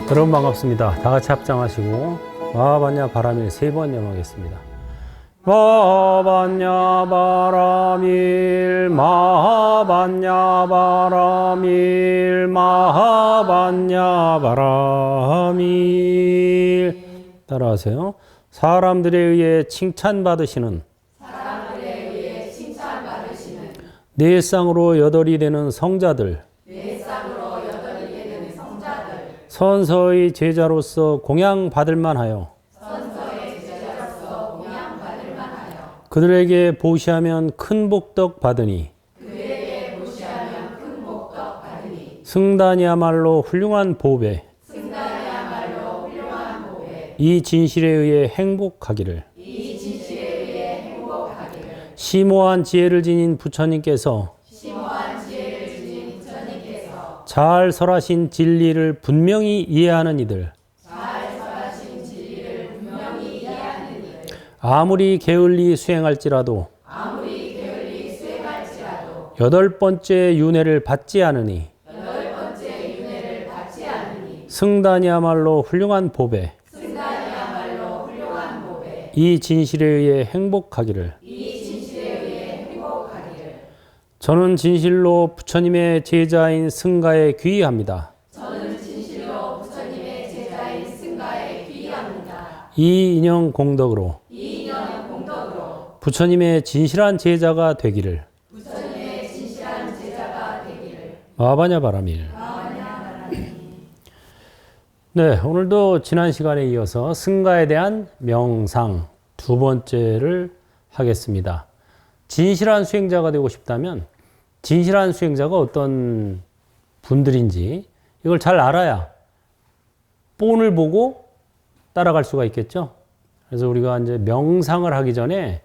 여러분 반갑습니다. 다 같이 합장하시고 마하반야 바라밀 3번 염하겠습니다. 마하반야 바라밀 마하반야 바라밀 마하반야 바라밀. 따라하세요. 사람들에 의해 칭찬받으시는 네 쌍으로 여덟이 되는 성자들, 선서의 제자로서 공양받을 만하여 그들에게 보시하면 큰 복덕 받으니 승단이야말로 훌륭한 보배 이 진실에 의해 행복하기를. 심오한 지혜를 지닌 부처님께서 잘 설하신 진리를 분명히 이해하는 이들, 아무리 게을리 수행할지라도 여덟 번째 윤회를 받지 않으니 승단이야말로 훌륭한 보배 이 진실에 의해 행복하기를. 저는 진실로 부처님의 제자인 승가에 귀의합니다. 이 인연 공덕으로 부처님의 진실한 제자가 되기를. 마하반야 바라밀. 네, 오늘도 지난 시간에 이어서 승가에 대한 명상 두 번째를 하겠습니다. 진실한 수행자가 되고 싶다면 진실한 수행자가 어떤 분들인지 이걸 잘 알아야 본을 보고 따라갈 수가 있겠죠. 그래서 우리가 이제 명상을 하기 전에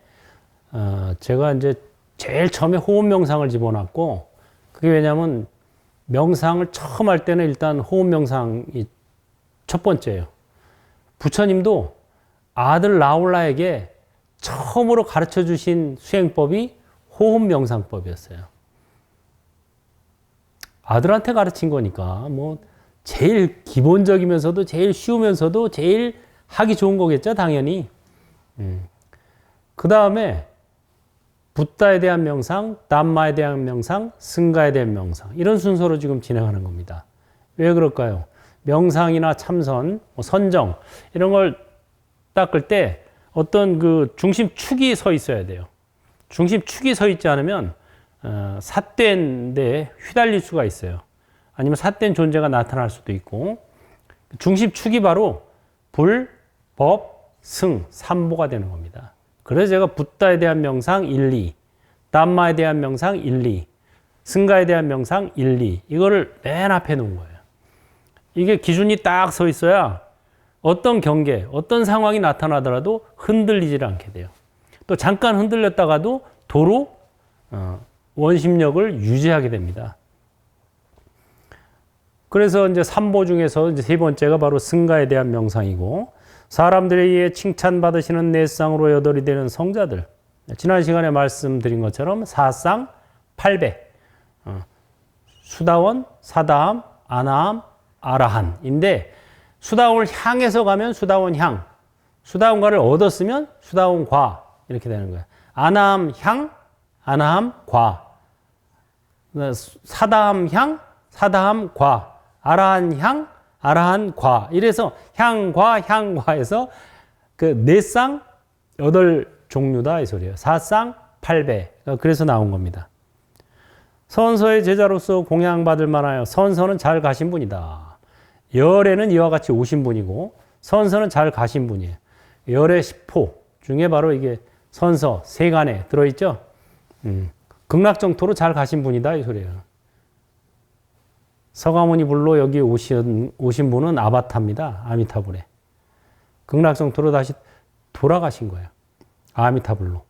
제가 이제 제일 처음에 호흡 명상을 집어넣고, 그게 왜냐하면 명상을 처음 할 때는 일단 호흡 명상이 첫 번째예요. 부처님도 아들 라울라에게 처음으로 가르쳐 주신 수행법이 호흡 명상법이었어요. 아들한테 가르친 거니까 뭐 제일 기본적이면서도 제일 쉬우면서도 제일 하기 좋은 거겠죠, 당연히. 그 다음에 붓다에 대한 명상, 담마에 대한 명상, 승가에 대한 명상, 이런 순서로 지금 진행하는 겁니다. 왜 그럴까요? 명상이나 참선, 선정 이런 걸 닦을 때 어떤 그 중심축이 서 있어야 돼요. 중심축이 서 있지 않으면 삿된 데에 휘달릴 수가 있어요. 아니면 삿된 존재가 나타날 수도 있고, 중심축이 바로 불, 법, 승, 삼보가 되는 겁니다. 그래서 제가 붓다에 대한 명상 1, 2, 담마에 대한 명상 1, 2, 승가에 대한 명상 1, 2 이거를 맨 앞에 놓은 거예요. 이게 기준이 딱 서 있어야 어떤 경계, 어떤 상황이 나타나더라도 흔들리질 않게 돼요. 또 잠깐 흔들렸다가도 도로 원심력을 유지하게 됩니다. 그래서 이제 삼보 중에서 이제 세 번째가 바로 승가에 대한 명상이고, 사람들에 의해 칭찬받으시는 네 쌍으로 여덟이 되는 성자들. 지난 시간에 말씀드린 것처럼 사쌍, 팔배, 수다원, 사다함, 아나함, 아라한인데, 수다원을 향해서 가면 수다원 향, 수다원과를 얻었으면 수다원 과 이렇게 되는 거예요. 아나함 향, 아나함 과, 사다함 향, 사다함 과, 아라한 향, 아라한 과. 이래서 향과 향과에서 그 네 쌍 여덟 종류다 이 소리예요. 사쌍 팔배. 그래서 나온 겁니다. 선서의 제자로서 공양받을 만하여. 선서는 잘 가신 분이다. 열애는 이와 같이 오신 분이고, 선서는 잘 가신 분이에요. 열애 십호 중에 바로 이게 선서 세간에 들어있죠. 극락정토로 잘 가신 분이다 이 소리예요. 서가모니 불로 여기 오신 분은 아바타입니다. 아미타불에. 극락정토로 다시 돌아가신 거예요. 아미타불로.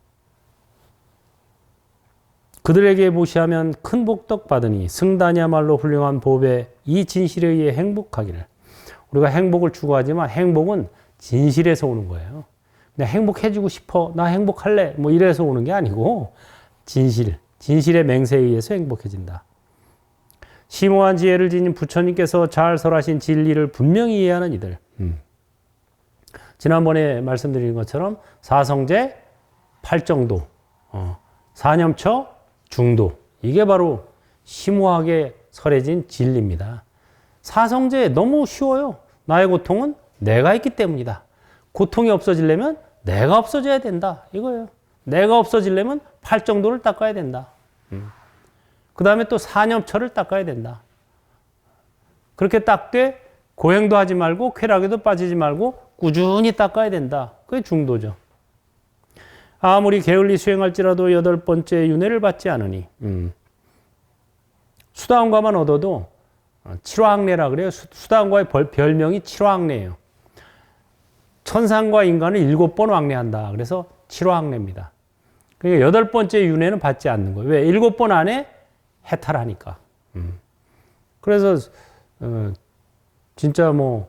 그들에게 보시하면 큰 복덕 받으니 승단이야말로 훌륭한 보배 이 진실에 의해 행복하기를. 우리가 행복을 추구하지만 행복은 진실에서 오는 거예요. 그냥 행복해지고 싶어, 나 행복할래, 뭐 이래서 오는 게 아니고 진실의 맹세에 의해서 행복해진다. 심오한 지혜를 지닌 부처님께서 잘 설하신 진리를 분명히 이해하는 이들. 지난번에 말씀드린 것처럼 사성제, 팔정도, 사념처, 중도. 이게 바로 심오하게 설해진 진리입니다. 사성제 너무 쉬워요. 나의 고통은 내가 있기 때문이다. 고통이 없어지려면 내가 없어져야 된다. 이거예요. 내가 없어지려면 팔정도를 닦아야 된다. 그 다음에 또 사념처를 닦아야 된다. 그렇게 닦되 고행도 하지 말고 쾌락에도 빠지지 말고 꾸준히 닦아야 된다. 그게 중도죠. 아무리 게을리 수행할지라도 8번째 윤회를 받지 않으니 수다원과만 얻어도 칠화학례라 그래요. 수다원과의 별명이 칠화학례예요. 천상과 인간을 7번 왕래한다. 그래서 칠화학례입니다. 그러니까 8번째 윤회는 받지 않는 거예요. 왜? 7번 안에 해탈하니까. 그래서 진짜 뭐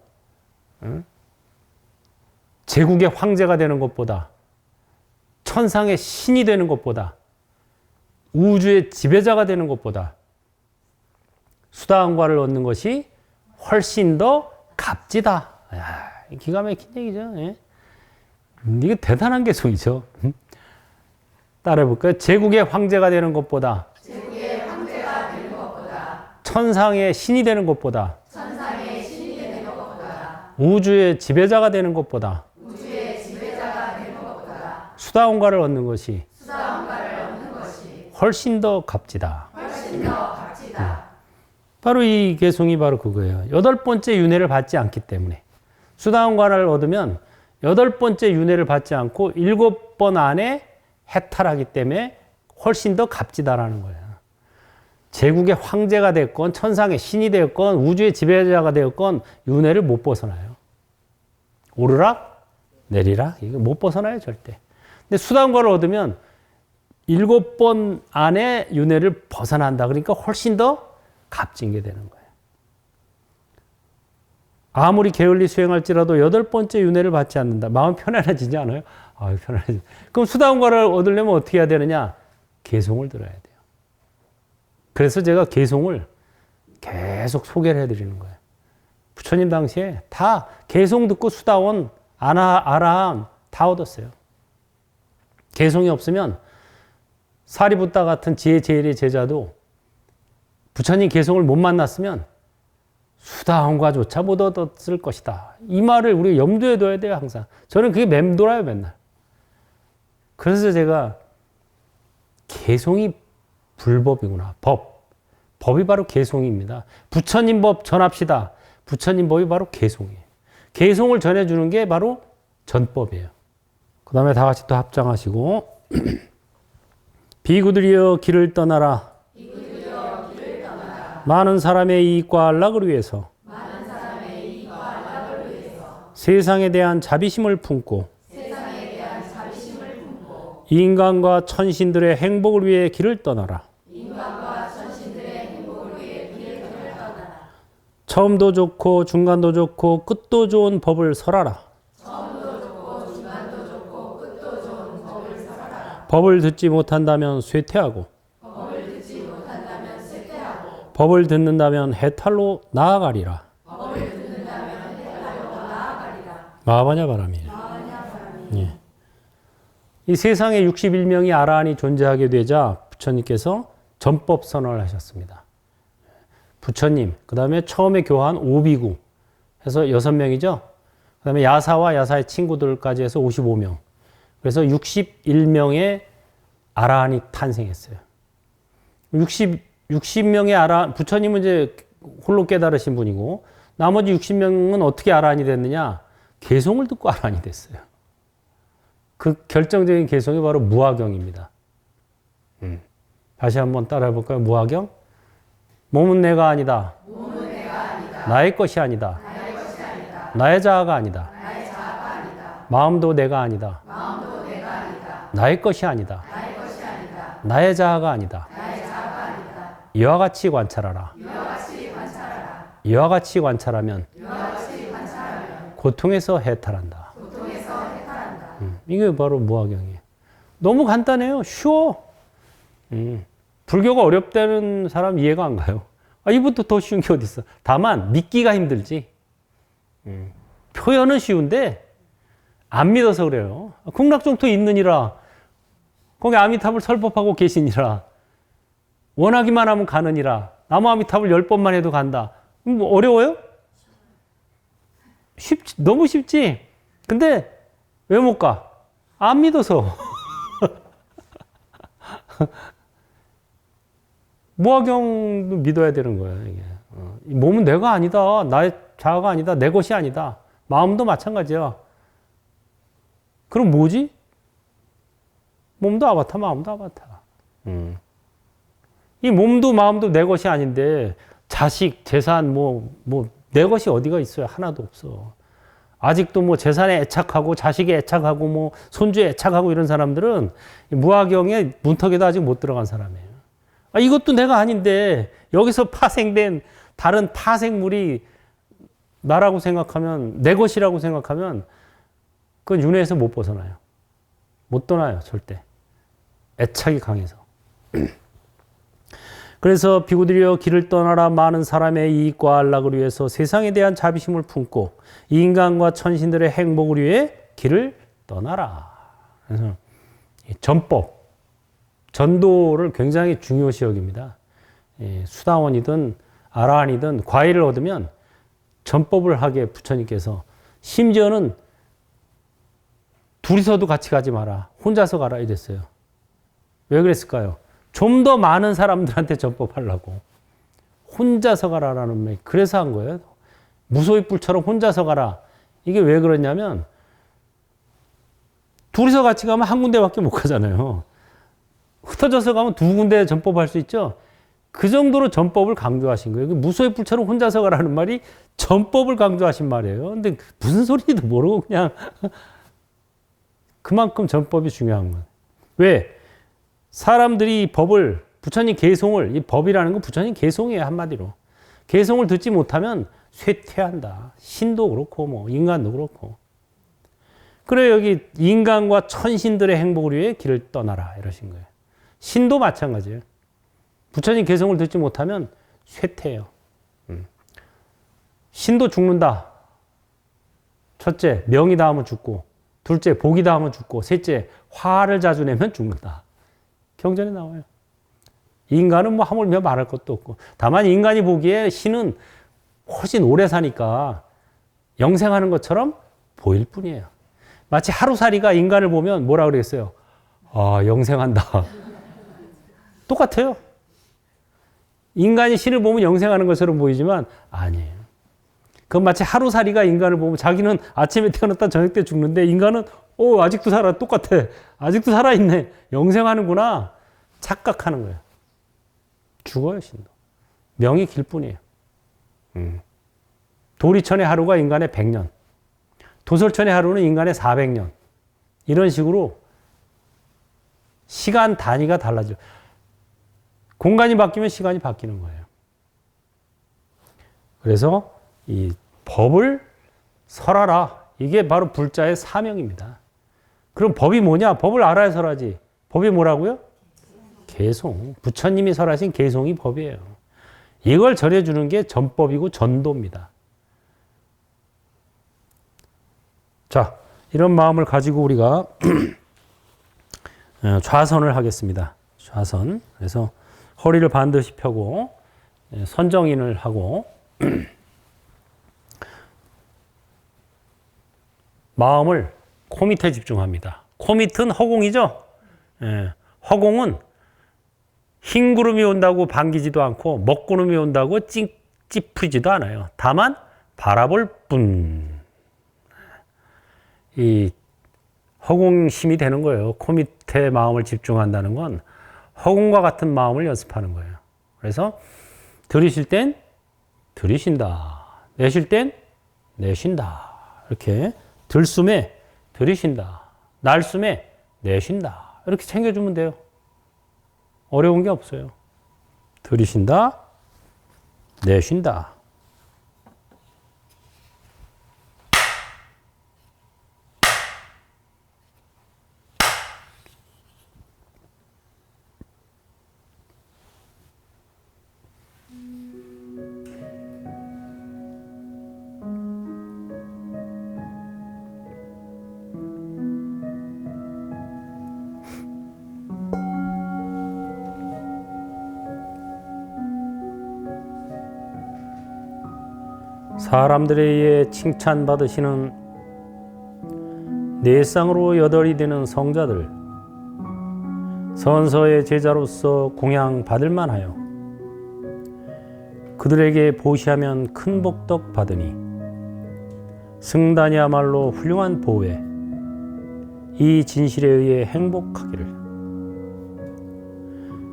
제국의 황제가 되는 것보다 천상의 신이 되는 것보다 우주의 지배자가 되는 것보다 수다원과를 얻는 것이 훨씬 더 값지다. 야, 기가 막힌 얘기죠. 예? 이게 대단한 개성이죠. 따라해볼까요? 제국의 황제가 되는 것보다 천상의 신이 되는 것보다 우주의 지배자가 되는 것보다 수다원과를 얻는 것이 훨씬 더 값지다. 바로 이 개성이 바로 그거예요. 8번째 윤회를 받지 않기 때문에. 수다원과를 얻으면 8번째 윤회를 받지 않고 7번 안에 해탈하기 때문에 훨씬 더 값지다라는 거예요. 제국의 황제가 됐건 천상의 신이 되었건 우주의 지배자가 되었건 윤회를 못 벗어나요. 오르락 내리락 이거 못 벗어나요 절대. 근데 수다원과를 얻으면 7번 안에 윤회를 벗어난다. 그러니까 훨씬 더 값진 게 되는 거예요. 아무리 게을리 수행할지라도 8번째 윤회를 받지 않는다. 마음 편안해지지 않아요? 아, 편안해지. 그럼 수다원과를 얻으려면 어떻게 해야 되느냐? 개송을 들어야 돼요. 그래서 제가 개송을 계속 소개를 해드리는 거예요. 부처님 당시에 다 개송 듣고 수다원, 아라함 다 얻었어요. 개송이 없으면 사리붓다 같은 지혜 제일의 제자도 부처님 개송을 못 만났으면 수다원과조차 못 얻었을 것이다. 이 말을 우리가 염두에 둬야 돼요, 항상. 저는 그게 맴돌아요, 맨날. 그래서 제가 개송이 불법이구나. 법이 바로 개송입니다. 부처님 법 전합시다. 부처님 법이 바로 개송이에요. 개송을 전해주는 게 바로 전법이에요. 그 다음에 다 같이 또 합장하시고 비구들이여 길을 떠나라. 많은 사람의 이익과 안락을 위해서 세상에 대한 자비심을 품고 인간과 천신들의 행복을 위해 길을 떠나라. 처음도 좋고 중간도 좋고 끝도 좋은 법을 설하라. 법을 듣지 못한다면 쇠퇴하고 법을 듣는다면 해탈로 나아가리라. 마하바냐 바람이에요. 예. 이 세상에 61명이 아라한이 존재하게 되자 부처님께서 전법 선언을 하셨습니다. 부처님, 그 다음에 처음에 교화한 오비구 해서 6명이죠. 그 다음에 야사와 야사의 친구들까지 해서 55명. 그래서 61명의 아라한이 탄생했어요. 60명의 아라한, 부처님은 이제 홀로 깨달으신 분이고 나머지 60명은 어떻게 아라한이 됐느냐? 개송을 듣고 아라한이 됐어요. 그 결정적인 개송이 바로 무화경입니다. 다시 한번 따라해 볼까요? 무화경? 몸은 내가 아니다. 나의 것이 아니다. 나의 자아가 아니다. 마음도 내가 아니다. 나의 것이 아니다. 나의 자아가 아니다. 이와 같이 관찰하라. 이와 같이 관찰하면 고통에서 해탈한다. 이게 바로 무화경이에요. 너무 간단해요. 쉬워. 불교가 어렵다는 사람 이해가 안 가요. 이것도 더 쉬운 게 어디 있어. 다만 믿기가 힘들지. 표현은 쉬운데 안 믿어서 그래요. 극락정토 있느니라. 거기 아미타불 설법하고 계시니라. 원하기만 하면 가느니라. 나무 아미타불 10번만 해도 간다. 뭐 어려워요? 쉽지, 너무 쉽지? 근데 왜 못 가? 안 믿어서. 무화경도 믿어야 되는 거예요, 이게. 이 몸은 내가 아니다. 나의 자아가 아니다. 내 것이 아니다. 마음도 마찬가지야. 그럼 뭐지? 몸도 아바타, 마음도 아바타. 이 몸도 마음도 내 것이 아닌데, 자식, 재산, 내 것이 어디가 있어요? 하나도 없어. 아직도 뭐 재산에 애착하고, 자식에 애착하고, 뭐 손주에 애착하고 이런 사람들은 무화경의 문턱에도 아직 못 들어간 사람이에요. 이것도 내가 아닌데, 여기서 파생된 다른 파생물이 나라고 생각하면, 내 것이라고 생각하면, 그건 윤회에서 못 벗어나요. 못 떠나요, 절대. 애착이 강해서. 그래서 비구들이여 길을 떠나라. 많은 사람의 이익과 안락을 위해서 세상에 대한 자비심을 품고 인간과 천신들의 행복을 위해 길을 떠나라. 그래서 전법, 전도를 굉장히 중요시 여깁니다. 수다원이든 아라한이든 과일을 얻으면 전법을 하게 부처님께서, 심지어는 둘이서도 같이 가지 마라. 혼자서 가라 이랬어요. 왜 그랬을까요? 좀 더 많은 사람들한테 전법하려고. 혼자서 가라라는 말. 그래서 한 거예요. 무소의 뿔처럼 혼자서 가라. 이게 왜 그러냐면, 둘이서 같이 가면 한 군데밖에 못 가잖아요. 흩어져서 가면 두 군데 전법할 수 있죠. 그 정도로 전법을 강조하신 거예요. 무소의 뿔처럼 혼자서 가라는 말이 전법을 강조하신 말이에요. 근데 무슨 소리인지도 모르고 그냥 그만큼 전법이 중요한 거예요. 왜? 사람들이 이 법을, 부처님 개송을, 이 법이라는 건 부처님 개송이에요, 한마디로. 개송을 듣지 못하면 쇠퇴한다. 신도 그렇고, 뭐, 인간도 그렇고. 그래, 여기 인간과 천신들의 행복을 위해 길을 떠나라. 이러신 거예요. 신도 마찬가지예요. 부처님 개송을 듣지 못하면 쇠퇴해요. 신도 죽는다. 첫째, 명이 닿으면 죽고, 둘째, 복이 닿으면 죽고, 셋째, 화를 자주 내면 죽는다. 경전에 나와요. 인간은 뭐 하물며 말할 것도 없고, 다만 인간이 보기에 신은 훨씬 오래 사니까 영생하는 것처럼 보일 뿐이에요. 마치 하루살이가 인간을 보면 뭐라 그랬어요? 영생한다. 똑같아요. 인간이 신을 보면 영생하는 것처럼 보이지만 아니에요. 그건 마치 하루살이가 인간을 보면, 자기는 아침에 태어났다 저녁 때 죽는데 인간은 아직도 살아. 똑같아. 아직도 살아있네. 영생하는구나. 착각하는 거예요. 죽어요, 신도. 명이 길 뿐이에요. 도리천의 하루가 인간의 100년. 도솔천의 하루는 인간의 400년. 이런 식으로 시간 단위가 달라져요. 공간이 바뀌면 시간이 바뀌는 거예요. 그래서 이 법을 설하라. 이게 바로 불자의 사명입니다. 그럼 법이 뭐냐? 법을 알아야 설하지. 법이 뭐라고요? 개송. 부처님이 설하신 개송이 법이에요. 이걸 전해주는 게 전법이고 전도입니다. 자, 이런 마음을 가지고 우리가 좌선을 하겠습니다. 좌선. 그래서 허리를 반드시 펴고 선정인을 하고 마음을 코 밑에 집중합니다. 코 밑은 허공이죠? 허공은 흰 구름이 온다고 반기지도 않고 먹구름이 온다고 찌푸리지도 않아요. 다만 바라볼 뿐. 이 허공심이 되는 거예요. 코 밑에 마음을 집중한다는 건 허공과 같은 마음을 연습하는 거예요. 그래서 들이쉴 땐 들이쉰다. 내쉴 땐 내쉰다. 이렇게 들숨에 들이쉰다. 날숨에 내쉰다. 이렇게 챙겨주면 돼요. 어려운 게 없어요. 들이쉰다. 내쉰다. 사람들에 의해 칭찬받으시는 네 쌍으로 여덟이 되는 성자들, 선서의 제자로서 공양 받을 만하여 그들에게 보시하면 큰 복덕 받으니 승단이야말로 훌륭한 보배, 이 진실에 의해 행복하기를.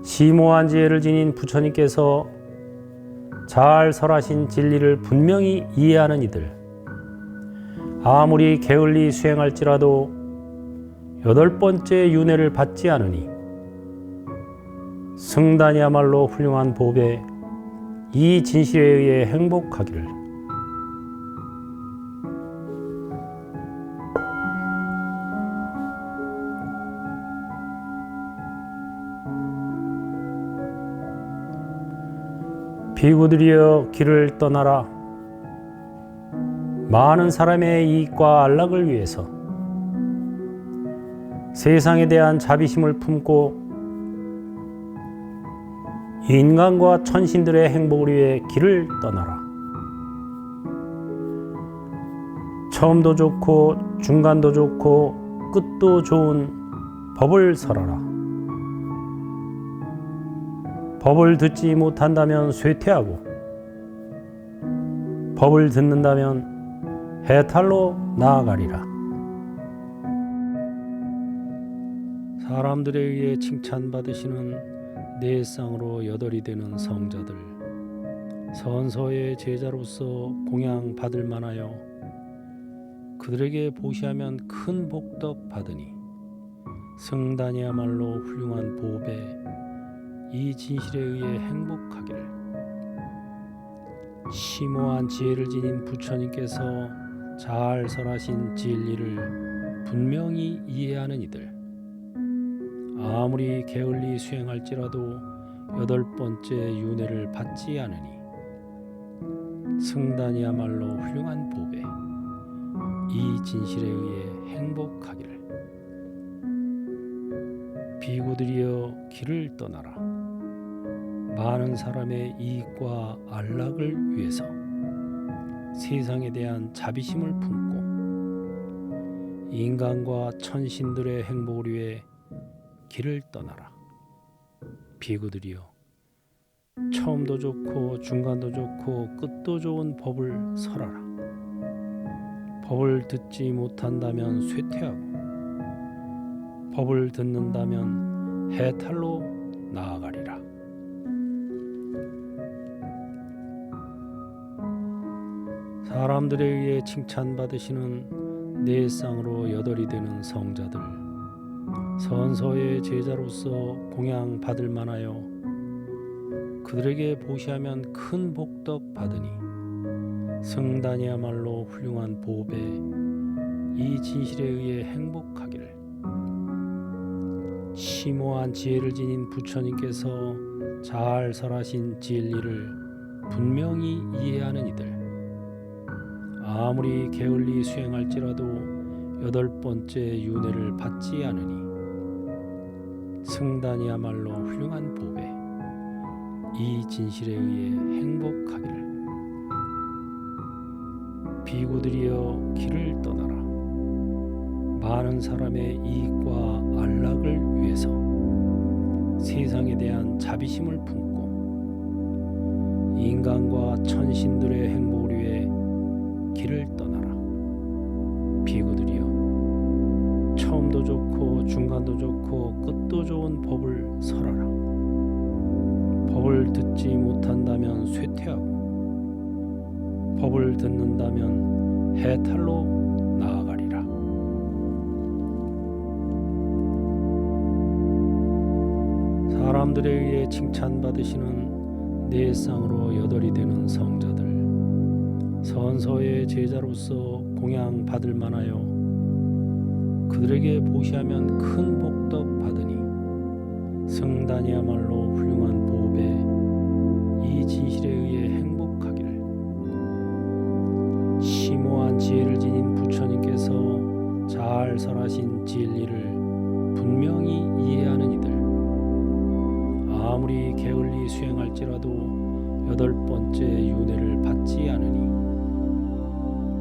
심오한 지혜를 지닌 부처님께서 잘 설하신 진리를 분명히 이해하는 이들, 아무리 게을리 수행할지라도 여덟 번째 윤회를 받지 않으니 승단이야말로 훌륭한 보배, 이 진실에 의해 행복하기를. 비구들이여 길을 떠나라. 많은 사람의 이익과 안락을 위해서 세상에 대한 자비심을 품고 인간과 천신들의 행복을 위해 길을 떠나라. 처음도 좋고 중간도 좋고 끝도 좋은 법을 설하라. 법을 듣지 못한다면 쇠퇴하고 법을 듣는다면 해탈로 나아가리라. 사람들에 의해 칭찬받으시는 네 쌍으로 여덟이 되는 성자들, 선서의 제자로서 공양 받을 만하여 그들에게 보시하면 큰 복덕 받으니 승단이야말로 훌륭한 보배, 이 진실에 의해 행복하기를. 심오한 지혜를 지닌 부처님께서 잘 설하신 진리를 분명히 이해하는 이들, 아무리 게을리 수행할지라도 여덟 번째 윤회를 받지 않으니 승단이야말로 훌륭한 보배, 이 진실에 의해 행복하기를. 비구들이여 길을 떠나라. 많은 사람의 이익과 안락을 위해서 세상에 대한 자비심을 품고 인간과 천신들의 행복을 위해 길을 떠나라. 비구들이여 처음도 좋고 중간도 좋고 끝도 좋은 법을 설하라. 법을 듣지 못한다면 쇠퇴하고 법을 듣는다면 해탈로 나아가리라. 사람들에 의해 칭찬받으시는 네 쌍으로 여덟이 되는 성자들, 선서의 제자로서 공양 받을 만하여 그들에게 보시하면 큰 복덕 받으니 승단이야말로 훌륭한 보배, 이 진실에 의해 행복하기를. 심오한 지혜를 지닌 부처님께서 잘 설하신 진리를 분명히 이해하는 이들, 아무리 게을리 수행할지라도 여덟 번째 윤회를 받지 않으니 승단이야말로 훌륭한 보배, 이 진실에 의해 행복하기를. 비구들이여 길을 떠나라. 많은 사람의 이익과 안락을 위해서 세상에 대한 자비심을 품고 인간과 천신들의 행복을 위해 길을 떠나라. 비구들이여 처음도 좋고 중간도 좋고 끝도 좋은 법을 설하라. 법을 듣지 못한다면 쇠퇴하고 법을 듣는다면 해탈로 나아가리라. 사람들에 의해 칭찬받으시는 네 쌍으로 여덟이 되는 성자들, 선서의 제자로서 공양 받을 만하여 그들에게 보시하면 큰 복덕 받으니 승단이야말로 훌륭한 보배, 이 진실에 의해 행복하기를. 심오한 지혜를 지닌 부처님께서 잘 설하신 진리를 분명히 이해하는 이들, 아무리 게을리 수행할지라도 여덟 번째 윤회를 받지 않으니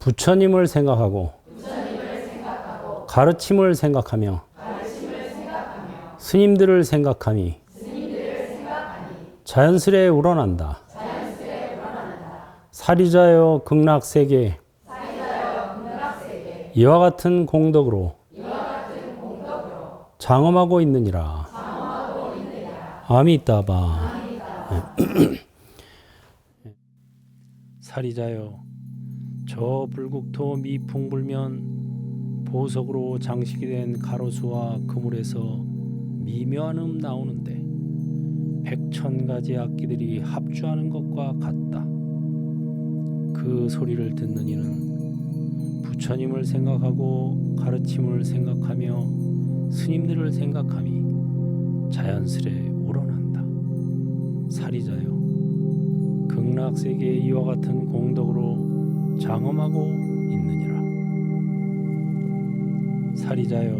부처님을 생각하고 가르침을 생각하며 스님들을 생각함이 자연스레 우러난다. 사리자여 극락세계 이와 같은 공덕으로 장엄하고 있느니라. 아미따바. 사리자여 저 불국토 미풍불면 보석으로 장식이 된 가로수와 그물에서 미묘한 나오는데 백천가지 악기들이 합주하는 것과 같다. 그 소리를 듣는 이는 부처님을 생각하고 가르침을 생각하며 스님들을 생각함이 자연스레 우러난다. 사리자여 극락세계에 이와 같은 공덕으로 장엄하고 있느니라. 사리자여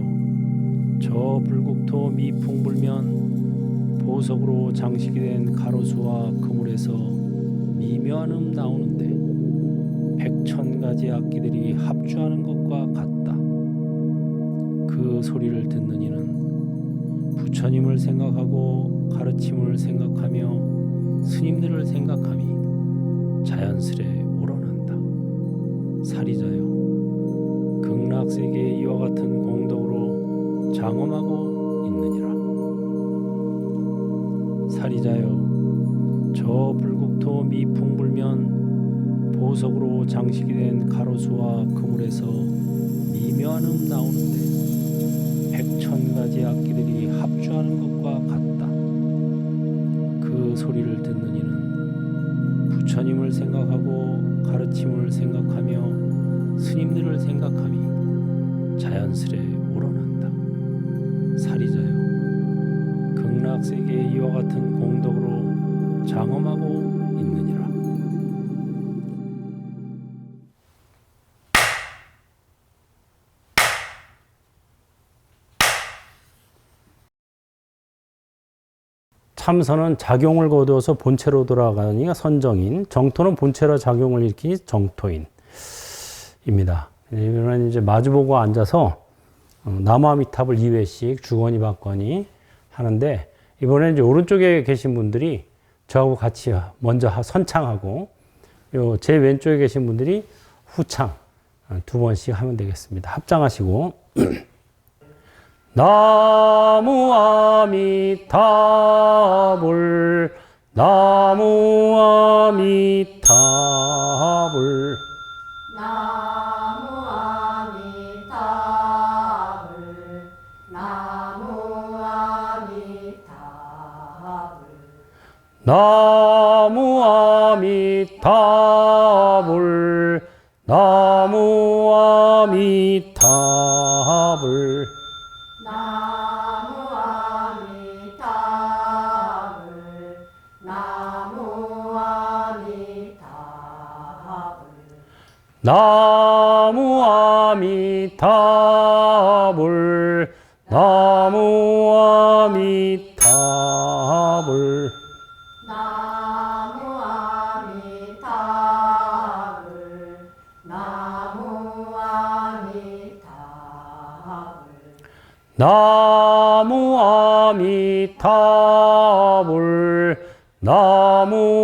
저 불국토 미풍불면 보석으로 장식이 된 가로수와 그물에서 미묘한 나오는데 백천가지 악기들이 합주하는 것과 같다. 그 소리를 듣는 이는 부처님을 생각하고 가르침을 생각하며 스님들을 생각함이 자연스레 우러난다. 사리자여 극락세계에 이와 같은 공덕으로 장엄하고 있느니라. 사리자여 저 불국토 미풍불면 보석으로 장식이 된 가로수와 그물에서 미묘한 나오는데 백천가지 악기들이 합주하는 것과 같다. 그 소리를 듣는 이는 부처님을 생각하고 가르침을 생각하며 스님들을 생각함이 자연스레 우러난다. 사리자여 극락세계에 이와 같은 공덕으로 장엄하고 있느니라. 참선은 작용을 거두어서 본체로 돌아가니가 선정인, 정토는 본체로 작용을 일으키니 정토인입니다. 이번에는 이제 마주보고 앉아서 나무아미탑을 2회씩 주거니 받거니 하는데, 이번에는 이제 오른쪽에 계신 분들이 저하고 같이 먼저 선창하고, 제 왼쪽에 계신 분들이 후창 두 번씩 하면 되겠습니다. 합장하시고. 나무아미타불 나무아미타불 나무아미타불 나무아미타불 나무아미타불 나무아미타불 나무아미타불 나무아미타불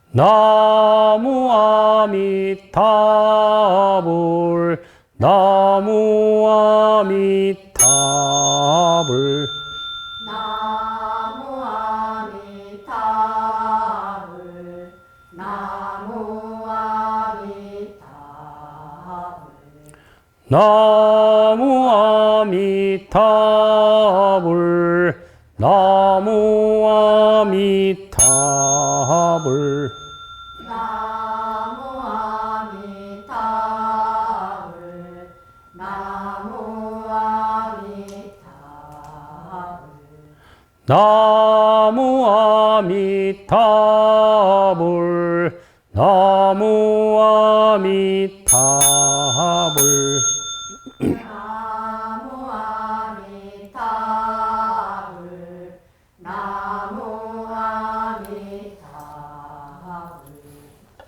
나무아미타불 나무아미타불 나무아미타불 나무아미타불 나무아미타불 나무아미타불